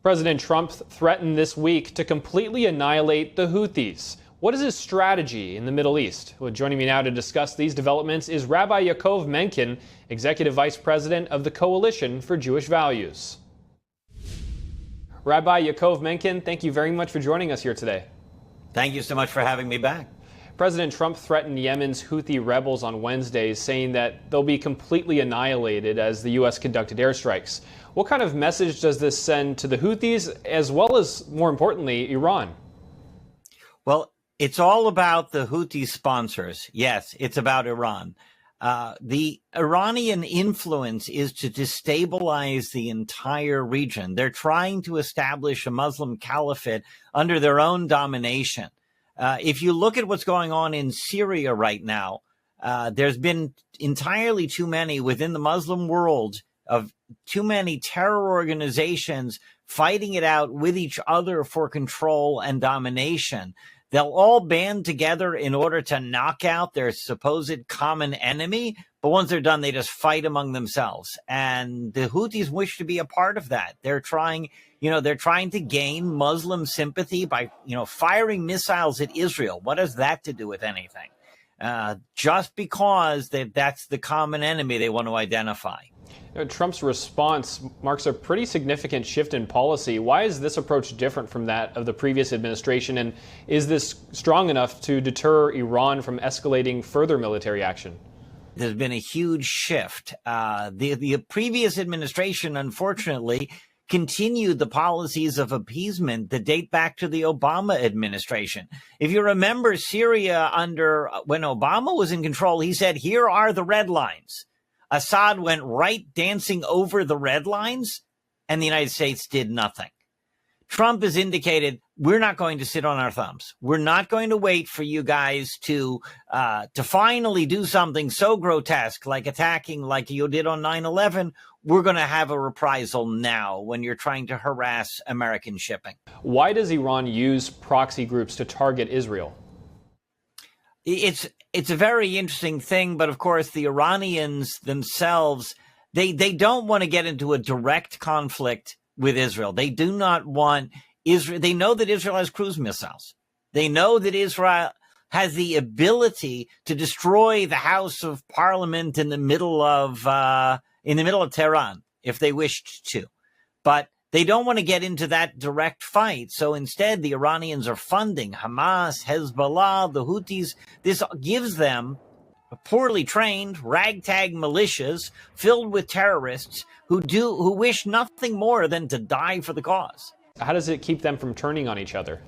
President Trump threatened this week to completely annihilate the Houthis. What is his strategy in the Middle East? Well, joining me now to discuss these developments is Rabbi Yaakov Menken, Executive Vice President of the Coalition for Jewish Values. Rabbi Yaakov Menken, thank you very much for joining us here today. Thank you so much for having me back. President Trump threatened Yemen's Houthi rebels on Wednesday, saying that they'll be completely annihilated as the U.S. conducted airstrikes. What kind of message does this send to the Houthis, as well as, more importantly, Iran? Well, it's all about the Houthi sponsors. Yes, it's about Iran. The Iranian influence is to destabilize the entire region. They're trying to establish a Muslim caliphate under their own domination. If you look at what's going on in Syria right now, there's been entirely too many within the Muslim world of too many terror organizations fighting it out with each other for control and domination. They'll all band together in order to knock out their supposed common enemy. But once they're done, they just fight among themselves. And the Houthis wish to be a part of that. They're trying to gain Muslim sympathy by, firing missiles at Israel. What has that to do with anything? Just because that's the common enemy they want to identify. Trump's response marks a pretty significant shift in policy. Why is this approach different from that of the previous administration? And is this strong enough to deter Iran from escalating further military action? There's been a huge shift. The previous administration, unfortunately, continued the policies of appeasement that date back to the Obama administration. If you remember Syria when Obama was in control, he said, here are the red lines. Assad went right dancing over the red lines, and the United States did nothing. Trump has indicated we're not going to sit on our thumbs. We're not going to wait for you guys to finally do something so grotesque like attacking like you did on 9/11. We're going to have a reprisal now when you're trying to harass American shipping. Why does Iran use proxy groups to target Israel? It's a very interesting thing, but of course the Iranians themselves, they don't want to get into a direct conflict with Israel. They do not want Israel. They know that Israel has cruise missiles. They know that Israel has the ability to destroy the House of Parliament in the middle of Tehran if they wished to. But they don't want to get into that direct fight. So instead, the Iranians are funding Hamas, Hezbollah, the Houthis. This gives them poorly trained ragtag militias filled with terrorists who wish nothing more than to die for the cause. How does it keep them from turning on each other?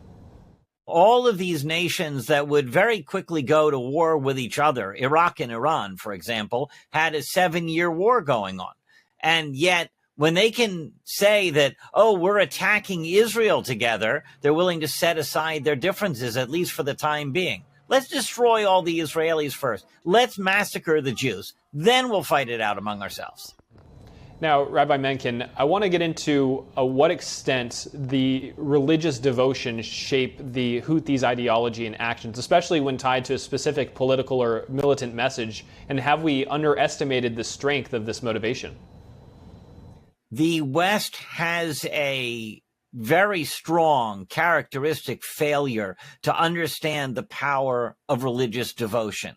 All of these nations that would very quickly go to war with each other, Iraq and Iran, for example, had a 7-year war going on. And yet, when they can say that, we're attacking Israel together, they're willing to set aside their differences, at least for the time being. Let's destroy all the Israelis first. Let's massacre the Jews. Then we'll fight it out among ourselves. Now, Rabbi Menken, I want to get into what extent the religious devotion shape the Houthis' ideology and actions, especially when tied to a specific political or militant message. And have we underestimated the strength of this motivation? The West has a very strong characteristic failure to understand the power of religious devotion.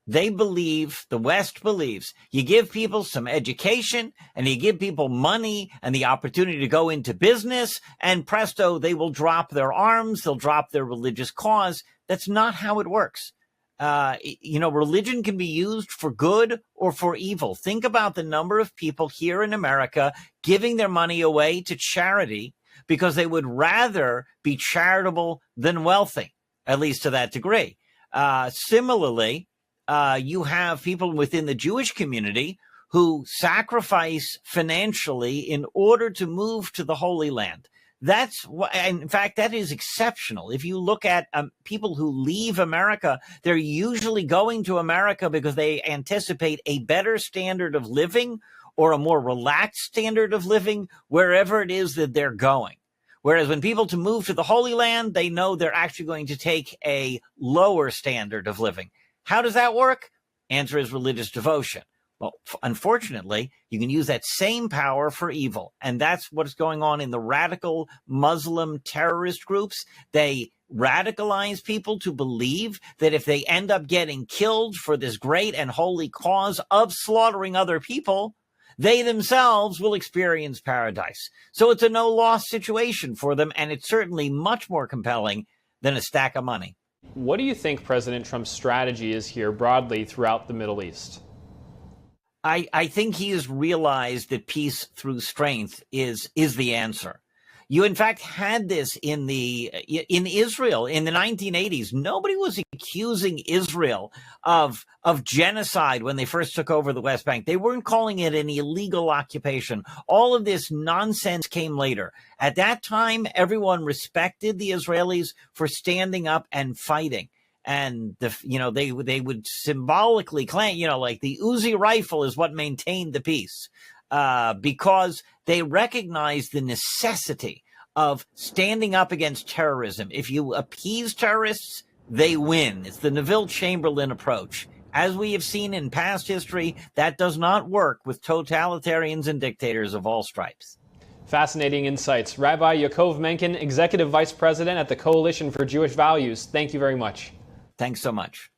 The West believes, you give people some education and you give people money and the opportunity to go into business, and presto, they will drop their arms, they'll drop their religious cause. That's not how it works. Religion can be used for good or for evil. Think about the number of people here in America giving their money away to charity because they would rather be charitable than wealthy, at least to that degree. Similarly, you have people within the Jewish community who sacrifice financially in order to move to the Holy Land. In fact, that is exceptional. If you look at people who leave America, they're usually going to America because they anticipate a better standard of living or a more relaxed standard of living wherever it is that they're going. Whereas when people to move to the Holy Land, they know they're actually going to take a lower standard of living. How does that work? Answer is religious devotion. Well, unfortunately, you can use that same power for evil. And that's what's going on in the radical Muslim terrorist groups. They radicalize people to believe that if they end up getting killed for this great and holy cause of slaughtering other people, they themselves will experience paradise. So it's a no-loss situation for them, and it's certainly much more compelling than a stack of money. What do you think President Trump's strategy is here broadly throughout the Middle East? I think he has realized that peace through strength is the answer. You, in fact, had this in Israel in the 1980s. Nobody was accusing Israel of genocide when they first took over the West Bank. They weren't calling it an illegal occupation. All of this nonsense came later. At that time, everyone respected the Israelis for standing up and fighting. And they would symbolically claim, like the Uzi rifle is what maintained the peace, because they recognized the necessity of standing up against terrorism. If you appease terrorists, they win. It's the Neville Chamberlain approach. As we have seen in past history, that does not work with totalitarians and dictators of all stripes. Fascinating insights. Rabbi Yaakov Menken, Executive Vice President at the Coalition for Jewish Values. Thank you very much. Thanks so much.